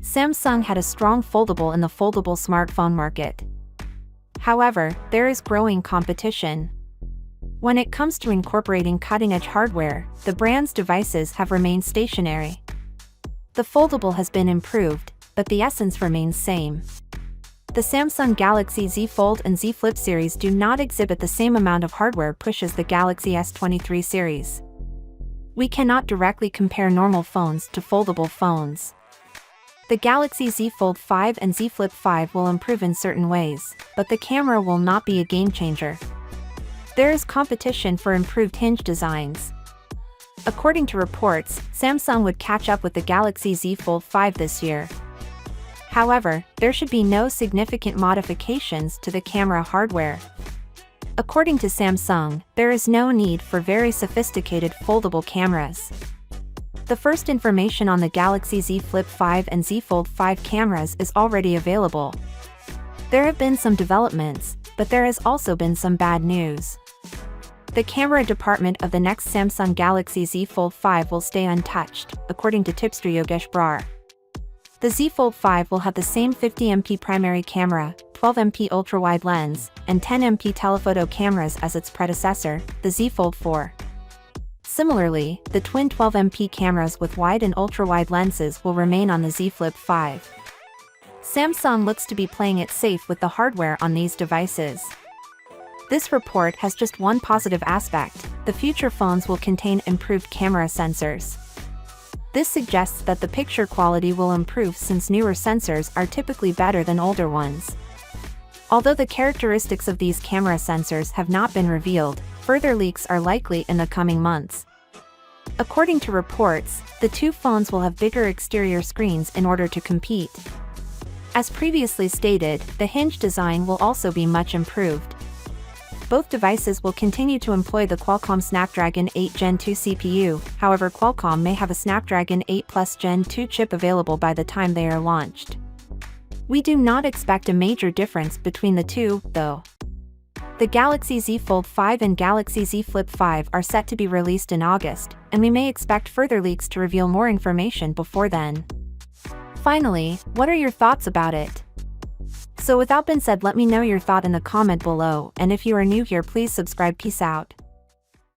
Samsung had a strong foldable in the foldable smartphone market. However, there is growing competition. When it comes to incorporating cutting-edge hardware, the brand's devices have remained stationary. The foldable has been improved, but the essence remains same. The Samsung Galaxy Z Fold and Z Flip series do not exhibit the same amount of hardware push as the Galaxy S23 series. We cannot directly compare normal phones to foldable phones. The Galaxy Z Fold 5 and Z Flip 5 will improve in certain ways, but the camera will not be a game-changer. There is competition for improved hinge designs. According to reports, Samsung would catch up with the Galaxy Z Fold 5 this year. However, there should be no significant modifications to the camera hardware. According to Samsung, there is no need for very sophisticated foldable cameras. The first information on the Galaxy Z Flip 5 and Z Fold 5 cameras is already available. There have been some developments, but there has also been some bad news. The camera department of the next Samsung Galaxy Z Fold 5 will stay untouched, according to tipster Yogesh Brar. The Z Fold 5 will have the same 50MP primary camera, 12MP ultra-wide lens, and 10MP telephoto cameras as its predecessor, the Z Fold 4. Similarly, the twin 12MP cameras with wide and ultra-wide lenses will remain on the Z Flip 5. Samsung looks to be playing it safe with the hardware on these devices. This report has just one positive aspect: the future phones will contain improved camera sensors. This suggests that the picture quality will improve since newer sensors are typically better than older ones. Although the characteristics of these camera sensors have not been revealed, further leaks are likely in the coming months. According to reports, the two phones will have bigger exterior screens in order to compete. As previously stated, the hinge design will also be much improved. Both devices will continue to employ the Qualcomm Snapdragon 8 Gen 2 CPU, however Qualcomm may have a Snapdragon 8 Plus Gen 2 chip available by the time they are launched. We do not expect a major difference between the two, though. The Galaxy Z Fold 5 and Galaxy Z Flip 5 are set to be released in August, and we may expect further leaks to reveal more information before then. Finally, what are your thoughts about it? So without being said, let me know your thought in the comment below, and if you are new here, please subscribe. Peace out.